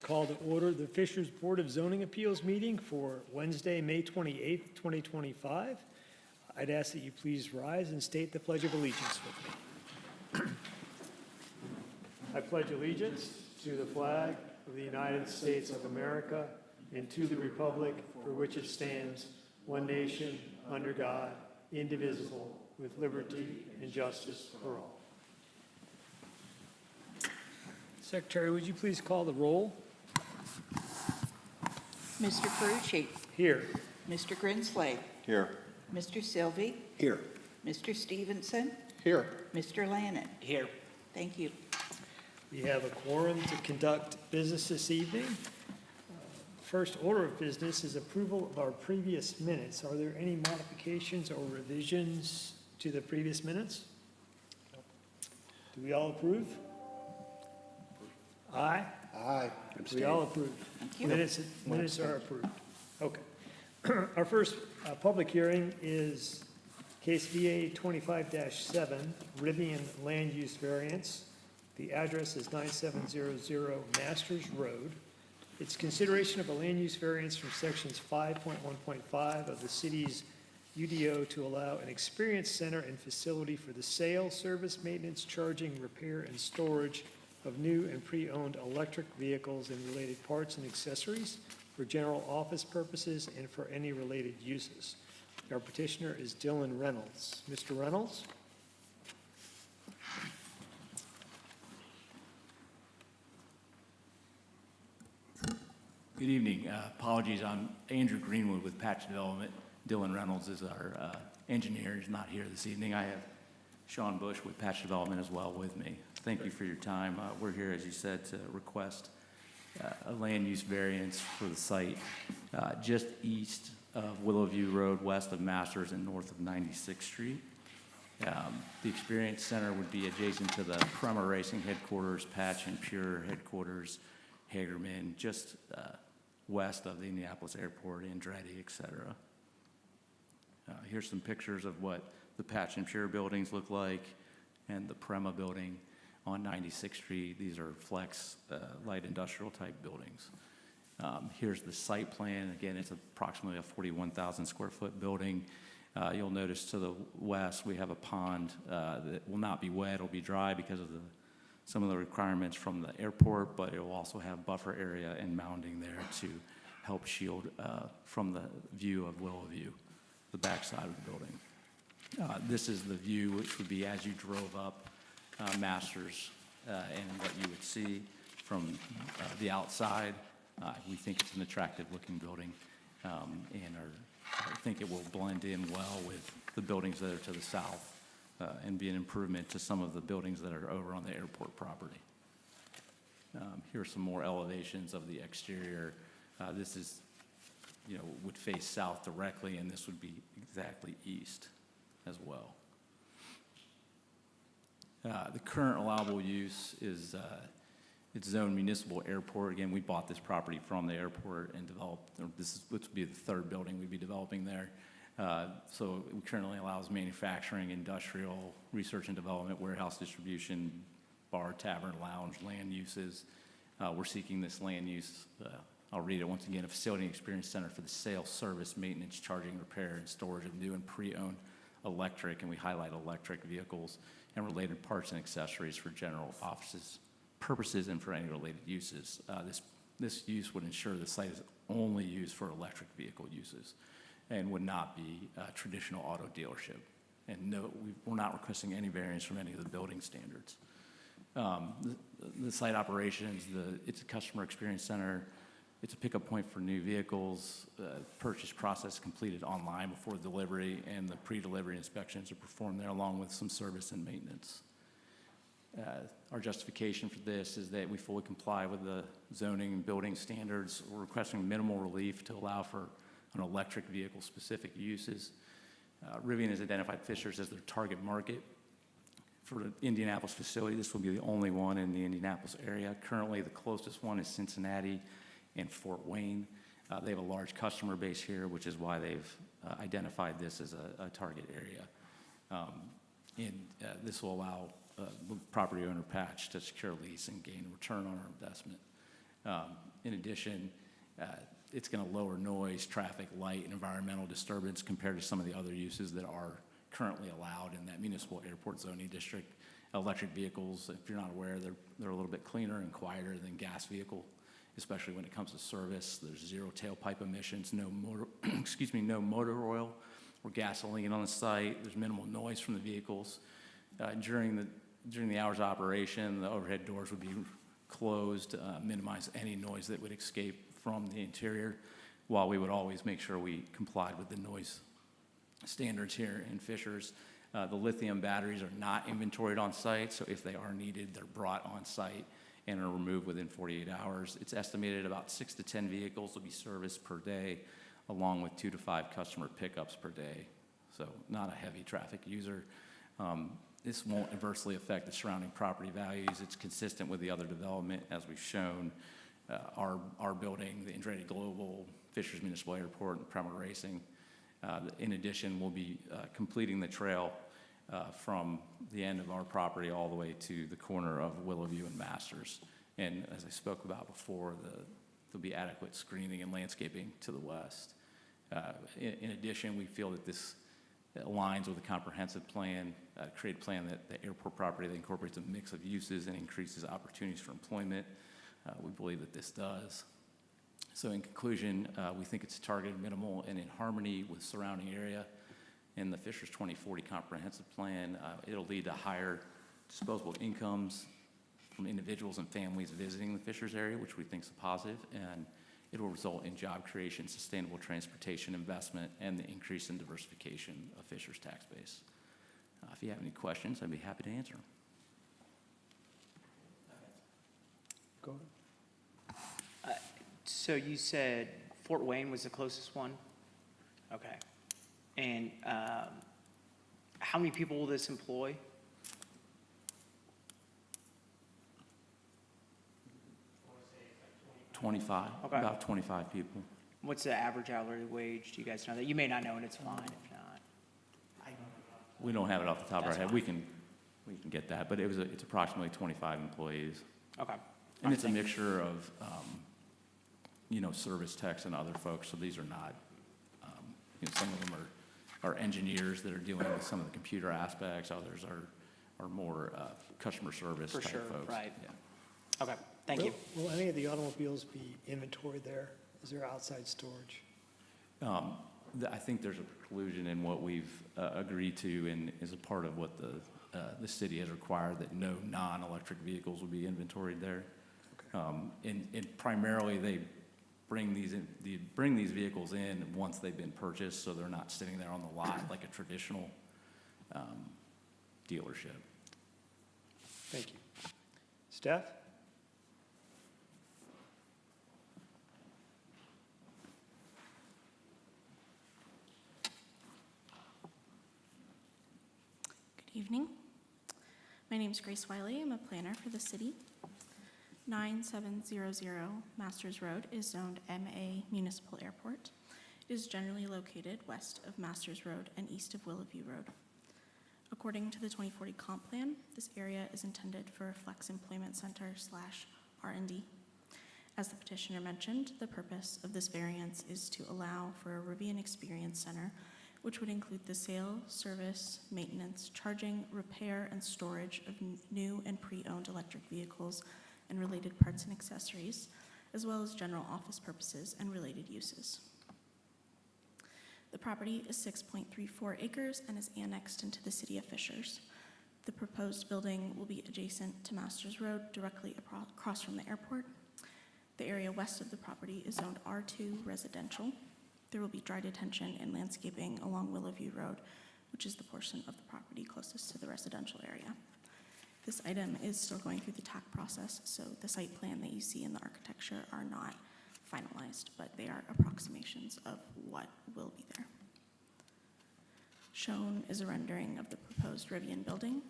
Call to order the Fishers Board of Zoning Appeals meeting for Wednesday, May 28th, 2025. I'd ask that you please rise and state the Pledge of Allegiance with me. I pledge allegiance to the flag of the United States of America and to the republic for which it stands, one nation, under God, indivisible, with liberty and justice for all. Secretary, would you please call the roll? Mr. Carucci. Here. Mr. Grinsley. Here. Mr. Sylvie. Here. Mr. Stevenson. Here. Mr. Lannon. Here. Thank you. We have a quorum to conduct business this evening. First order of business is approval of our previous minutes. Are there any modifications or revisions to the previous minutes? Do we all approve? Aye? Aye. We all approve. Thank you. Minutes are approved. Okay. Our first public hearing is case VA 25-7, Rivian Land Use Variance. The address is 9700 Masters Road. It's consideration of a land use variance from sections 5.1.5 of the city's UDO to allow an experience center and facility for the sale, service, maintenance, charging, repair, and storage of new and pre-owned electric vehicles and related parts and accessories for general office purposes and for any related uses. Our petitioner is Dylan Reynolds. Mr. Reynolds? Good evening. Apologies, I'm Andrew Greenwood with Patch Development. Dylan Reynolds is our engineer. He's not here this evening. I have Sean Bush with Patch Development as well with me. Thank you for your time. We're here, as you said, to request a land use variance for the site just east of Willowview Road, west of Masters and north of 96th Street. The Experience Center would be adjacent to the Prema Racing headquarters, Patch and Pure headquarters, Hagerman, just west of the Indianapolis Airport, Andretti, et cetera. Here's some pictures of what the Patch and Pure buildings look like and the Prema building on 96th Street. These are flex light industrial type buildings. Here's the site plan. Again, it's approximately a 41,000 square foot building. You'll notice to the west we have a pond that will not be wet, it'll be dry because of some of the requirements from the airport, but it will also have buffer area and mounding there to help shield from the view of Willowview, the backside of the building. This is the view, which would be as you drove up Masters and what you would see from the outside. We think it's an attractive looking building and I think it will blend in well with the buildings that are to the south and be an improvement to some of the buildings that are over on the airport property. Here are some more elevations of the exterior. This is, would face south directly, and this would be exactly east as well. The current allowable use is it's zoned municipal airport. Again, we bought this property from the airport and developed, this would be the third building we'd be developing there. So it currently allows manufacturing, industrial, research and development, warehouse distribution, bar, tavern, lounge, land uses. We're seeking this land use, I'll read it once again, a facility and experience center for the sale, service, maintenance, charging, repair, and storage of new and pre-owned electric, and we highlight electric vehicles and related parts and accessories for general offices purposes and for any related uses. This use would ensure the site is only used for electric vehicle uses and would not be a traditional auto dealership. And no, we're not requesting any variance from any of the building standards. The site operations, it's a customer experience center. It's a pickup point for new vehicles. Purchase process completed online before delivery, and the pre-delivery inspections are performed there along with some service and maintenance. Our justification for this is that we fully comply with the zoning and building standards. We're requesting minimal relief to allow for an electric vehicle specific uses. Rivian has identified Fishers as their target market for the Indianapolis facility. This will be the only one in the Indianapolis area. Currently, the closest one is Cincinnati and Fort Wayne. They have a large customer base here, which is why they've identified this as a target area. This will allow the property owner Patch to secure a lease and gain a return on our investment. In addition, it's going to lower noise, traffic, light, and environmental disturbance compared to some of the other uses that are currently allowed in that municipal airport zoning district. Electric vehicles, if you're not aware, they're a little bit cleaner and quieter than gas vehicle, especially when it comes to service. There's zero tailpipe emissions, no motor, no motor oil or gasoline on the site. There's minimal noise from the vehicles. During the hours of operation, the overhead doors would be closed, minimize any noise that would escape from the interior, while we would always make sure we complied with the noise standards here in Fishers. The lithium batteries are not inventoried on site, so if they are needed, they're brought on site and are removed within 48 hours. It's estimated about 6 to 10 vehicles will be serviced per day, along with 2 to 5 customer pickups per day. So not a heavy traffic user. This won't adversely affect the surrounding property values. It's consistent with the other development, as we've shown. Our building, the Integrated Global, Fishers Municipal Airport, and Premier Racing. In addition, we'll be completing the trail from the end of our property all the way to the corner of Willowview and Masters. And as I spoke about before, there'll be adequate screening and landscaping to the west. In addition, we feel that this aligns with a comprehensive plan, create a plan that the airport property that incorporates a mix of uses and increases opportunities for employment. We believe that this does. So in conclusion, we think it's targeted, minimal, and in harmony with surrounding area. In the Fishers 2040 comprehensive plan, it'll lead to higher disposable incomes from individuals and families visiting the Fishers area, which we think is a positive, and it will result in job creation, sustainable transportation investment, and the increase in diversification of Fishers' tax base. If you have any questions, I'd be happy to answer them. Go ahead. So you said Fort Wayne was the closest one? Okay. And how many people will this employ? Okay. About 25 people. What's the average hourly wage? Do you guys know that? You may not know, and it's fine if not. We don't have it off the top of our That's head. fine. We can get that, but it's approximately 25 employees. Okay. And it's a Thank you. mixture of, service techs and other folks, so these are not, some of them are engineers that are dealing with some of the computer aspects, others are more customer service For type sure, folks. right. Yeah. Okay, thank you. Will any of the automobiles be inventoried there? Is there outside storage? I think there's a preclusion in what we've agreed to and is a part of what the city has required, that no non-electric vehicles will be inventoried there. And primarily they bring these vehicles in once they've been purchased, so they're not sitting there on the lot like a traditional dealership. Thank you. Staff? Good evening. My name is Grace Wiley. I'm a planner for the city. 9700 Masters Road is zoned MA Municipal Airport. It is generally located west of Masters Road and east of Willowview Road. According to the 2040 comp plan, this area is intended for a flex employment center / R&D. As the petitioner mentioned, the purpose of this variance is to allow for a Rivian Experience Center, which would include the sale, service, maintenance, charging, repair, and storage of new and pre-owned electric vehicles and related parts and accessories, as well as general office purposes and related uses. The property is 6.34 acres and is annexed into the city of Fishers. The proposed building will be adjacent to Masters Road, directly across from the airport. The area west of the property is zoned R2 residential. There will be dry detention and landscaping along Willowview Road, which is the portion of the property closest to the residential area. This item is still going through the TAC process, so the site plan that you see in the architecture are not finalized, but they are approximations of what will be there. Shown is a rendering of the proposed Rivian building.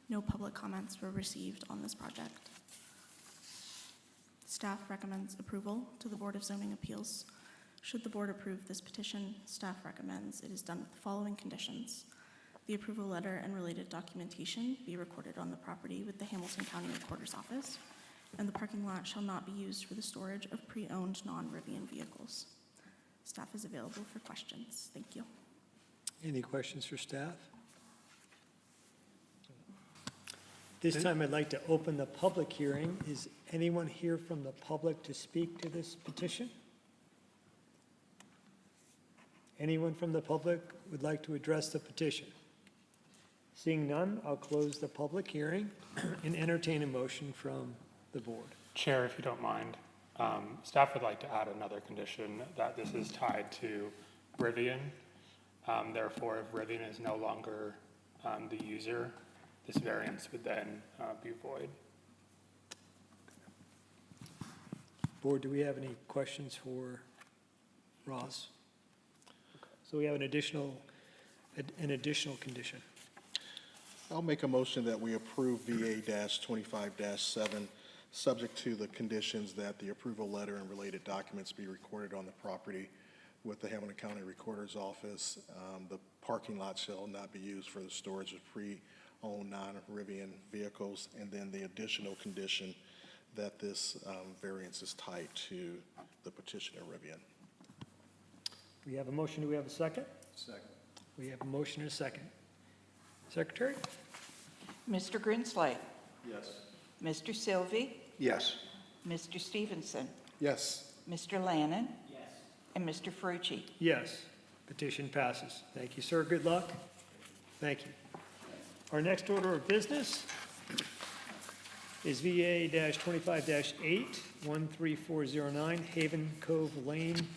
No public comments were received on this project. Staff recommends approval to the Board of Zoning Appeals. Should the board approve this petition, staff recommends it is done with the following conditions. The approval letter and related documentation be recorded on the property with the Hamilton County Recorder's Office, and the parking lot shall not be used for the storage of pre-owned non-Rivian vehicles. Staff is available for questions. Thank you. Any questions for staff? This time I'd like to open the public hearing. Is anyone here from the public to speak to this petition? Anyone from the public would like to address the petition? Seeing none, I'll close the public hearing and entertain a motion from the board. Chair, if you don't mind, staff would like to add another condition that this is tied to Rivian. Therefore, if Rivian is no longer the user, this variance would then be void. Board, do we have any questions for Ross? So we have an additional condition. I'll make a motion that we approve VA-25-7, subject to the conditions that the approval letter and related documents be recorded on the property with the Hamilton County Recorder's Office. The parking lot shall not be used for the storage of pre-owned non-Rivian vehicles, and then the additional condition that this variance is tied to the petitioner Rivian. We have a motion. Do we have a second? Second. We have a motion and a second. Secretary? Mr. Grinsley, Yes. Mr. Sylvie, Yes. Mr. Stevenson, Yes. Mr. Lannon, and Mr. Ferrucci. Yes. Petition passes. Thank you, sir. Good luck. Thank you. Our next order of business is VA-25-8, 13409, Haven Cove Lane,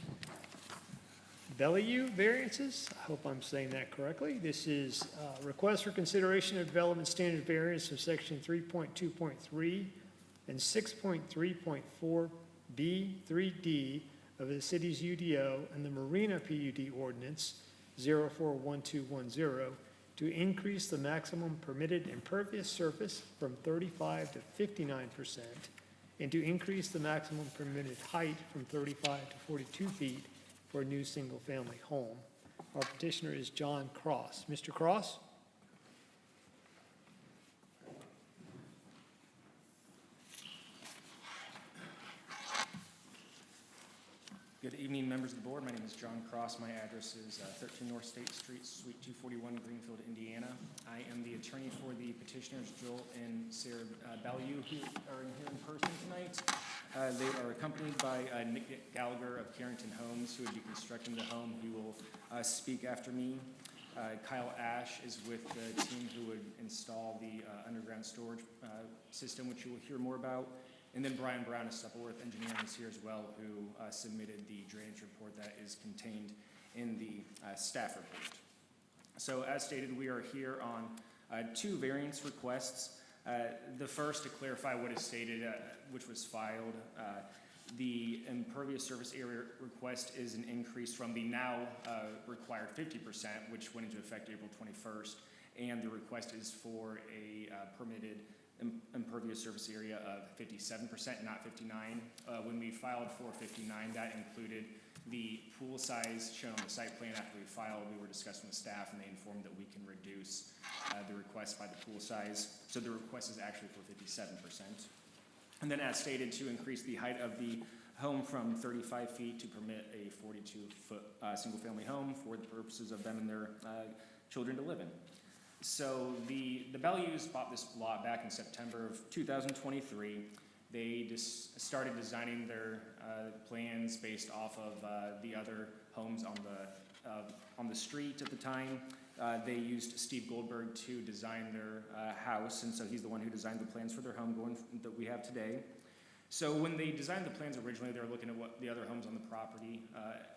Bellevue variances. I hope I'm saying that correctly. This is a request for consideration of development standard variance of section 3.2.3 and 6.3.4B3D of the city's UDO and the Marina PUD ordinance 041210 to increase the maximum permitted impervious surface from 35 to 59% and to increase the maximum permitted height from 35 to 42 feet for a new single-family home. Our petitioner is John Cross. Mr. Cross? Good evening, members of the board. My name is John Cross. My address is 13 North State Street, Suite 241, Greenfield, Indiana. I am the attorney for the petitioners, Joel and Sarah Ballou, who are here in person tonight. They are accompanied by Nick Gallagher of Carrington Homes, who would be constructing the home. He will speak after me. Kyle Ash is with the team who would install the underground storage system, which you will hear more about. And then Brian Brown of Stuppleworth Engineering is here as well, who submitted the drainage report that is contained in the staff report. So as stated, we are here on two variance requests. The first, to clarify what is stated, which was filed, the impervious surface area request is an increase from the now required 50%, which went into effect April 21st, and the request is for a permitted impervious surface area of 57%, not 59. When we filed for 59, that included the pool size shown on the site plan. After we filed, we were discussing with staff, and they informed that we can reduce the request by the pool size. So the request is actually for 57%. And then as stated, to increase the height of the home from 35 feet to permit a 42-foot single-family home for the purposes of them and their children to live in. So the Bellews bought this lot back in September of 2023. They just started designing their plans based off of the other homes on the street at the time. They used Steve Goldberg to design their house, and so he's the one who designed the plans for their home that we have today. So when they designed the plans originally, they were looking at what the other homes on the property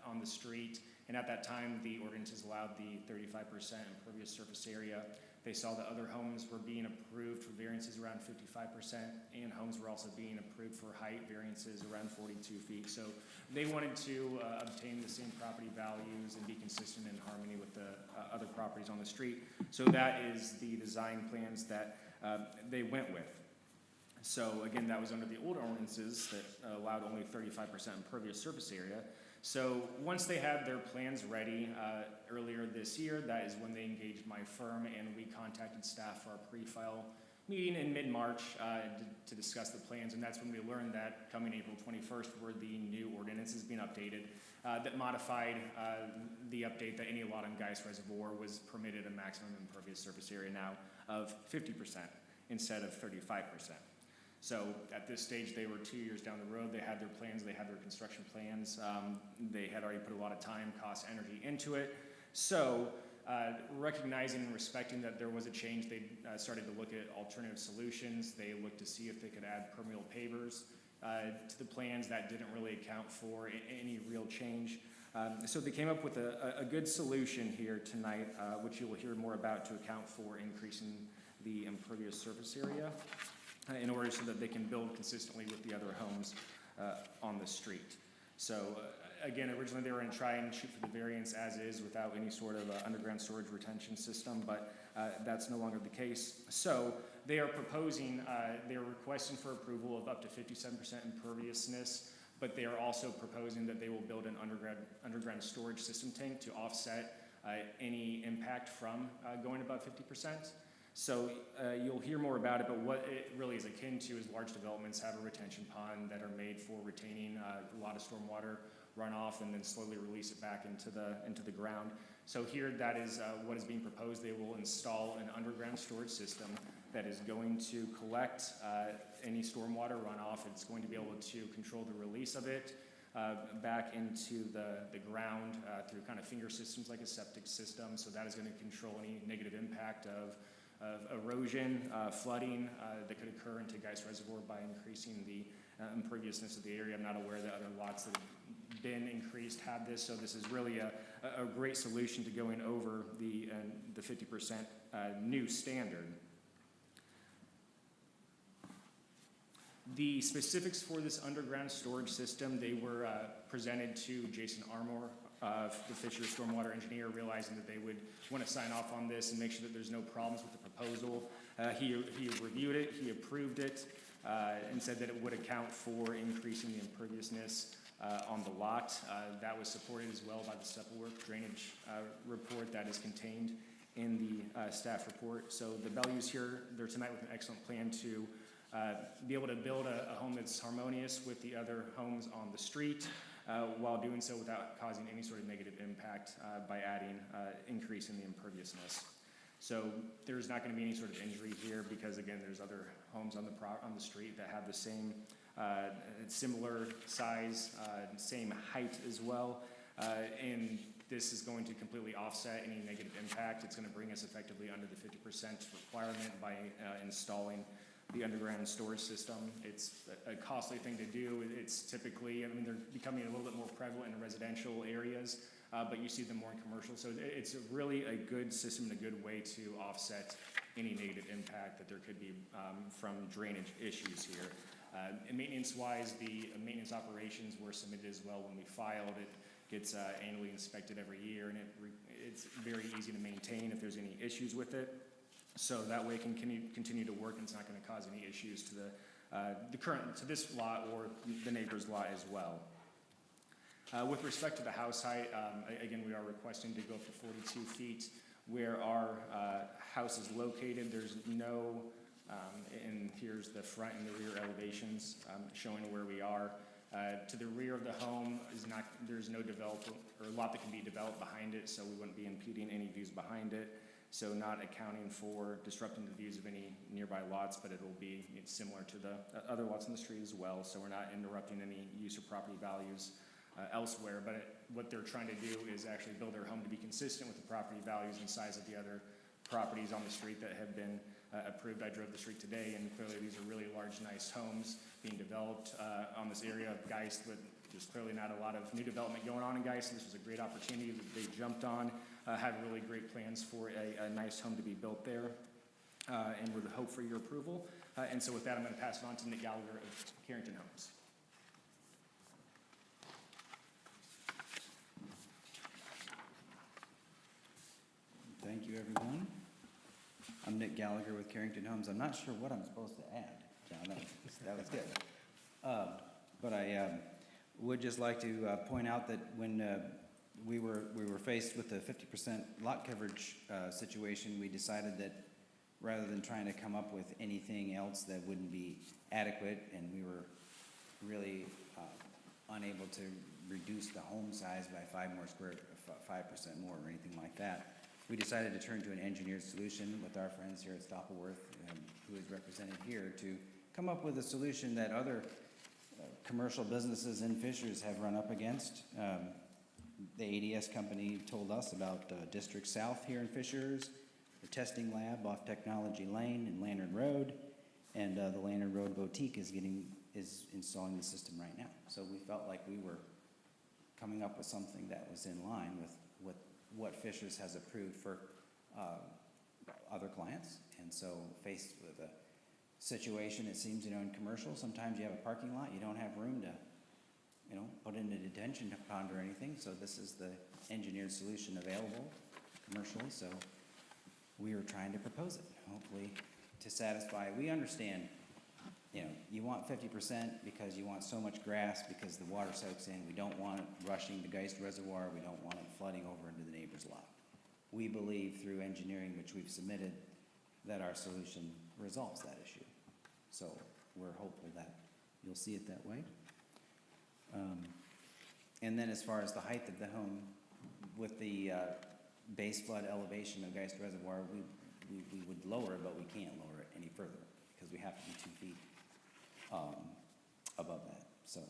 on the street. And at that time, the ordinances allowed the 35% impervious surface area. They saw that other homes were being approved for variances around 55%, and homes were also being approved for height variances around 42 feet. So they wanted to obtain the same property values and be consistent in harmony with the other properties on the street. So that is the design plans that they went with. So again, that was under the old ordinances that allowed only 35% impervious surface area. So once they had their plans ready earlier this year, that is when they engaged my firm, and we contacted staff for our pre-file meeting in mid-March to discuss the plans, and that's when we learned that coming April 21st were the new ordinances being updated that modified the update that any lot on Geist Reservoir was permitted a maximum impervious surface area now of 50% instead of 35%. So at this stage, they were 2 years down the road. They had their plans, they had their construction plans. They had already put a lot of time, cost, energy into it. So recognizing and respecting that there was a change, they started to look at alternative solutions. They looked to see if they could add permeable pavers to the plans. That didn't really account for any real change. So they came up with a good solution here tonight, which you will hear more about, to account for increasing the impervious surface area in order so that they can build consistently with the other homes on the street. So again, originally they were going to try and shoot for the variance as is without any sort of underground storage retention system, but that's no longer the case. So they are proposing, they are requesting for approval of up to 57% imperviousness, but they are also proposing that they will build an underground storage system tank to offset any impact from going above 50%. So you'll hear more about it, but what it really is akin to is large developments have a retention pond that are made for retaining a lot of stormwater runoff and then slowly release it back into the ground. So here, that is what is being proposed. They will install an underground storage system that is going to collect any stormwater runoff. It's going to be able to control the release of it back into the ground through kind of finger systems like a septic system. So that is going to control any negative impact of erosion, flooding that could occur into Geist Reservoir by increasing the imperviousness of the area. I'm not aware that other lots that have been increased have this, so this is really a great solution to going over the 50% new standard. The specifics for this underground storage system, they were presented to Jason Armour, the Fisher Stormwater Engineer, realizing that they would want to sign off on this and make sure that there's no problems with the proposal. He reviewed it, he approved it, and said that it would account for increasing the imperviousness on the lot. That was supported as well by the Sepulwork drainage report that is contained in the staff report. So the Bellews here, they're tonight with an excellent plan to be able to build a home that's harmonious with the other homes on the street, while doing so without causing any sort of negative impact by adding increase in the imperviousness. So there's not going to be any sort of injury here because, again, there's other homes on the street that have the same similar size, same height as well, and this is going to completely offset any negative impact. It's going to bring us effectively under the 50% requirement by installing the underground storage system. It's a costly thing to do. It's typically, I mean, they're becoming a little bit more prevalent in residential areas, but you see them more in commercial. So it's really a good system and a good way to offset any negative impact that there could be from drainage issues here. And maintenance-wise, the maintenance operations were submitted as well when we filed. It gets annually inspected every year, and it's very easy to maintain if there's any issues with it. So that way it can continue to work, and it's not going to cause any issues to to this lot or the neighbor's lot as well. With respect to the house height, again, we are requesting to go up to 42 feet. Where our house is located, there's no, and here's the front and the rear elevations showing where we are. To the rear of the home there's no development or a lot that can be developed behind it, so we wouldn't be impeding any views behind it. So not accounting for disrupting the views of any nearby lots, but it'll be similar to the other lots in the street as well. So we're not interrupting any use or property values elsewhere. But what they're trying to do is actually build their home to be consistent with the property values and size of the other properties on the street that have been approved. I drove the street today, and clearly these are really large, nice homes being developed on this area of Geist, but there's clearly not a lot of new development going on in Geist. This was a great opportunity that they jumped on. Have really great plans for a nice home to be built there, and with hope for your approval. And so with that, I'm going to pass it on to Nick Gallagher of Carrington Homes. Thank you, everyone. I'm Nick Gallagher with Carrington Homes. I'm not sure what I'm supposed to add. John, that was good. But I would just like to point out that when we were faced with the 50% lot coverage situation, we decided that rather than trying to come up with anything else that wouldn't be adequate, and we were really unable to reduce the home size by 5% more or anything like that, we decided to turn to an engineered solution with our friends here at Stoppleworth, who is represented here, to come up with a solution that other commercial businesses in Fishers have run up against. The ADS company told us about District South here in Fishers, the testing lab off Technology Lane and Lantern Road, and the Lantern Road Boutique is installing the system right now. So we felt like we were coming up with something that was in line with what Fishers has approved for other clients. And so faced with a situation, it seems, in commercial, sometimes you have a parking lot, you don't have room to, put in a detention pond or anything. So this is the engineered solution available commercially. So we are trying to propose it, hopefully to satisfy. We understand, you want 50% because you want so much grass because the water soaks in. We don't want it rushing to Geist Reservoir. We don't want it flooding over into the neighbor's lot. We believe through engineering, which we've submitted, that our solution resolves that issue. So we're hopeful that you'll see it that way. And then as far as the height of the home, with the base flood elevation of Geist Reservoir, we would lower it, but we can't lower it any further because we have to be 2 feet above that. So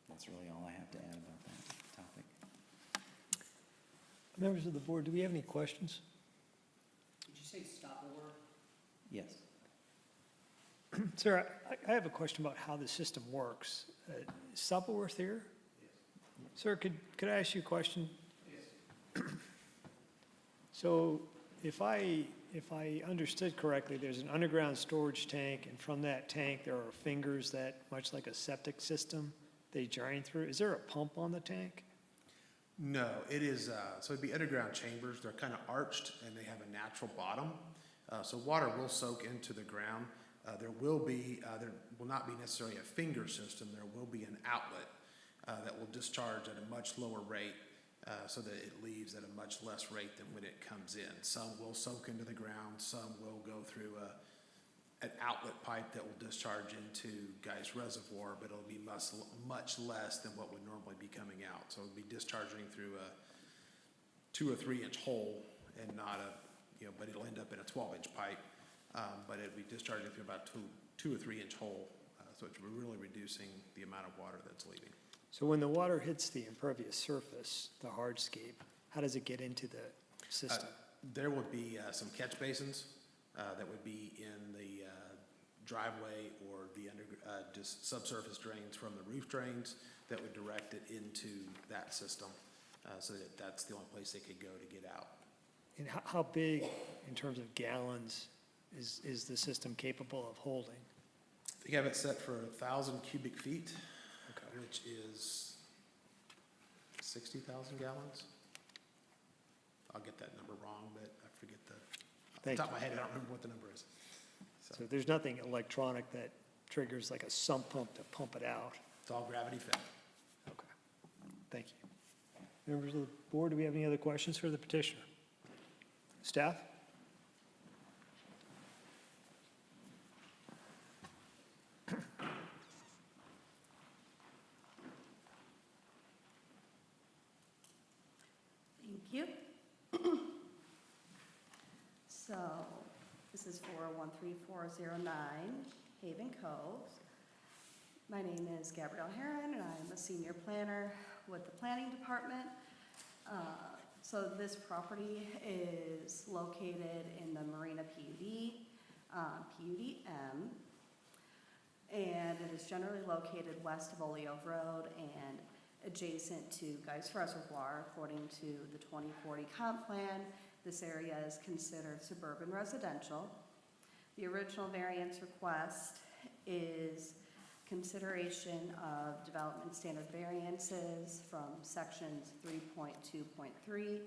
that's really all I have to add about that topic. Members of the board, do we have any questions? Did you say Stoppleworth? Yes. Sir, I have a question about how the system works. Is Stoppleworth here? Yes. Sir, could I ask you a question? Yes. So if I understood correctly, there's an underground storage tank, and from that tank, there are fingers that, much like a septic system, they drain through. Is there a pump on the tank? No, it is, so it'd be underground chambers. They're kind of arched and they have a natural bottom. So water will soak into the ground. There will not be necessarily a finger system. There will be an outlet that will discharge at a much lower rate so that it leaves at a much less rate than when it comes in. Some will soak into the ground. Some will go through an outlet pipe that will discharge into Geist Reservoir, but it'll be much less than what would normally be coming out. So it'll be discharging through a 2 or 3 inch hole and not but it'll end up in a 12-inch pipe. But it'll be discharging through about 2 or 3 inch hole. So it's really reducing the amount of water that's leaving. So when the water hits the impervious surface, the hardscape, how does it get into the system? There would be some catch basins that would be in the driveway or the just subsurface drains from the roof drains that would direct it into that system so that that's the only place they could go to get out. And how big, in terms of gallons, is the system capable of holding? They have it set for 1,000 cubic feet, Okay. which is 60,000 gallons. I'll get that number wrong, but I forget off the Thank top of you. my head, I don't remember what the number is. So there's nothing electronic that triggers like a sump pump to pump it out? It's all gravity fed. Okay. Thank you. Members of the board, do we have any other questions for the petitioner? Staff? Thank you. So, this is for 13409 Haven Cove. My name is Gabrielle Heron, and I'm a senior planner with the planning department. So this property is located in the Marina PUD, PUD-M, and it is generally located west of Oleov Road and adjacent to Geist Reservoir. According to the 2040 comp plan, this area is considered suburban residential. The original variance request is consideration of development standard variances from sections 3.2.3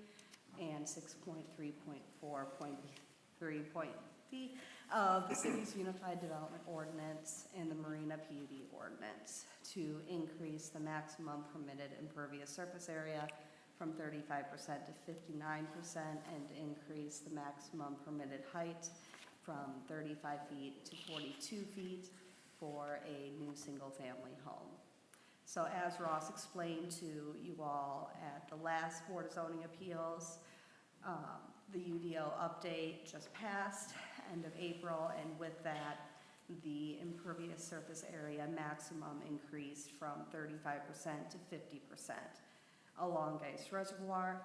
and 6.3.4.3.b of the city's Unified Development Ordinance and the Marina PUD ordinance to increase the maximum permitted impervious surface area from 35% to 59% and increase the maximum permitted height from 35 feet to 42 feet for a new single-family home. So as Ross explained to you all at the last Board of Zoning Appeals, the UDO update just passed, end of April, and with that, the impervious surface area maximum increased from 35% to 50% along Geist Reservoir.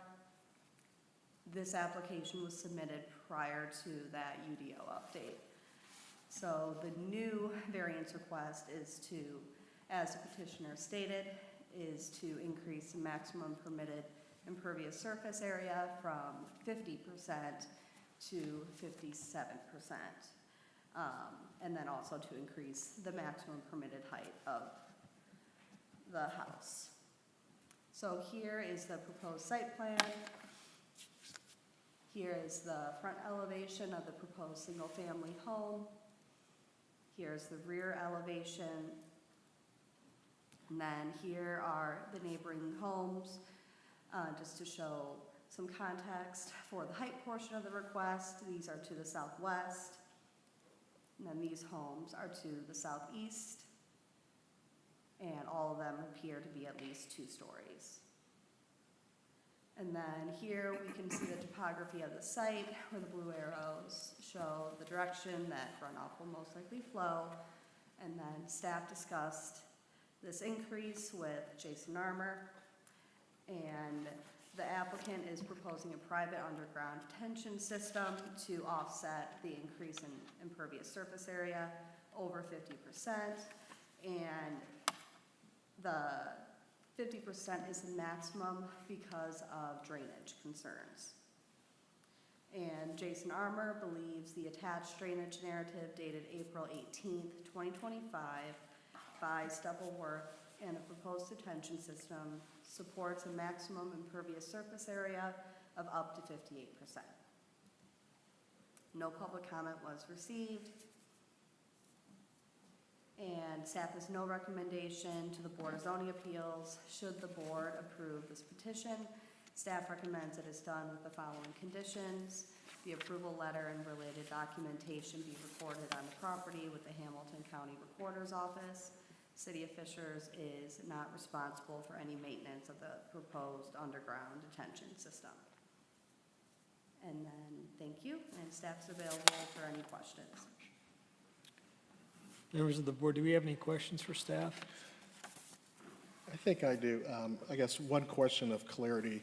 This application was submitted prior to that UDO update. So the new variance request is to, as the petitioner stated, is to increase the maximum permitted impervious surface area from 50% to 57%. And then also to increase the maximum permitted height of the house. So here is the proposed site plan. Here is the front elevation of the proposed single-family home. Here's the rear elevation. And then here are the neighboring homes, just to show some context for the height portion of the request. These are to the southwest. And then these homes are to the southeast. And all of them appear to be at least 2 stories. And then here we can see the topography of the site where the blue arrows show the direction that runoff will most likely flow. And then staff discussed this increase with Jason Armour. And the applicant is proposing a private underground detention system to offset the increase in impervious surface area over 50%. And the 50% is the maximum because of drainage concerns. And Jason Armour believes the attached drainage narrative dated April 18th, 2025 by Stubbleworth and the proposed detention system supports a maximum impervious surface area of up to 58%. No public comment was received. And staff has no recommendation to the Board of Zoning Appeals. Should the board approve this petition, staff recommends it is done with the following conditions. The approval letter and related documentation be recorded on the property with the Hamilton County Recorder's Office. City of Fishers is not responsible for any maintenance of the proposed underground detention system. And then, thank you, and staff's available for any questions. Members of the board, do we have any questions for staff? I think I do. I guess one question of clarity.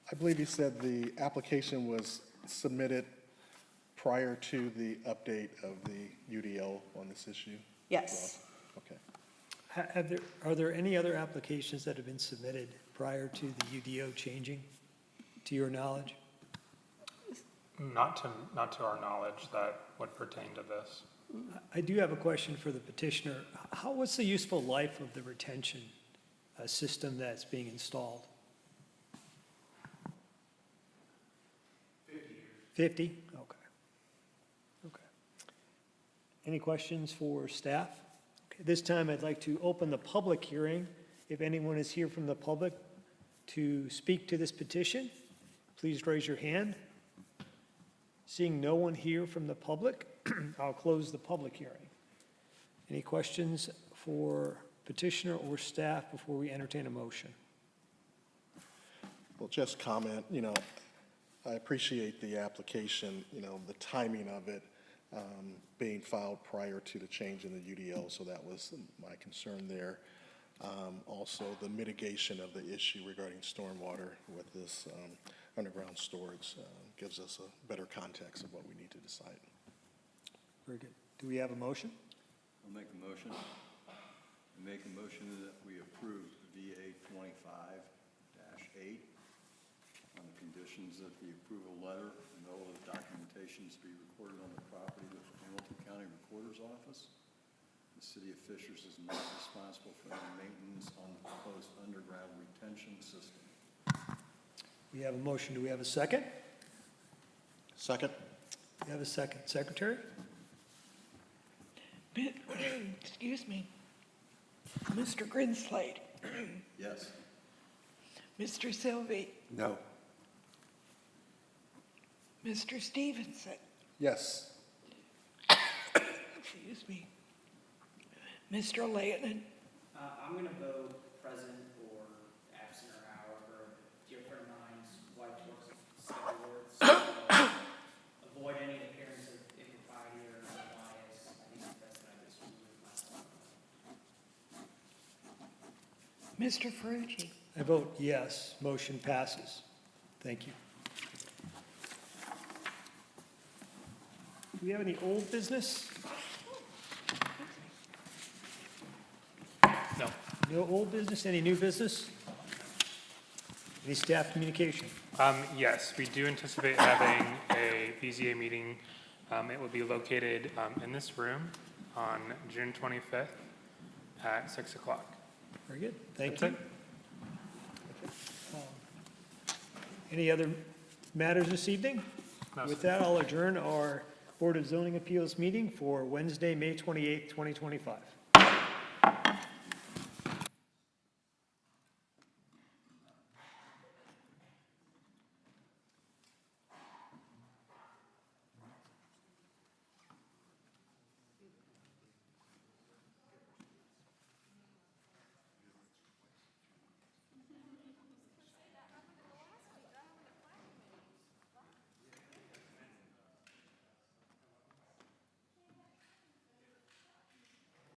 I believe you said the application was submitted prior to the update of the UDO on this issue? Yes. Okay. Are there any other applications that have been submitted prior to the UDO changing, to your knowledge? Not to our knowledge that would pertain to this. I do have a question for the petitioner. What's the useful life of the retention system that's being installed? 50 years. 50? Okay. Any questions for staff? Okay, this time I'd like to open the public hearing. If anyone is here from the public to speak to this petition, please raise your hand. Seeing no one here from the public, I'll close the public hearing. Any questions for petitioner or staff before we entertain a motion? Well, just comment, I appreciate the application, the timing of it being filed prior to the change in the UDO, so that was my concern there. Also, the mitigation of the issue regarding stormwater with this underground storage gives us a better context of what we need to decide. Very good. Do we have a motion? I'll make a motion. I make a motion that we approve VA 25-8 on the conditions that the approval letter and all of the documentations be recorded on the property with the Hamilton County Recorder's Office. The City of Fishers is not responsible for any maintenance on the proposed underground retention system. We have a motion. Do we have a second? Second? We have a second. Secretary? Excuse me. Mr. Grinslade, Yes. Mr. Sylvie, No. Mr. Stevenson, Yes. excuse me, Mr. Lannon, I'm going to vote present or absent or however. Dear friend of mine's wife works schedule, so avoid any appearance of impropriety or bias. I think it's best that I just remove myself. Mr. Ferrucci. I vote yes, motion passes. Thank you. Do we have any old business? No. No old business, any new business? Any staff communication? Yes, we do anticipate having a BZA meeting. It will be located in this room on June 25th at 6 o'clock. Very good, thank That's you. Any other matters this evening? No, With sir. that, I'll adjourn our Board of Zoning Appeals meeting for Wednesday, May 28th, 2025.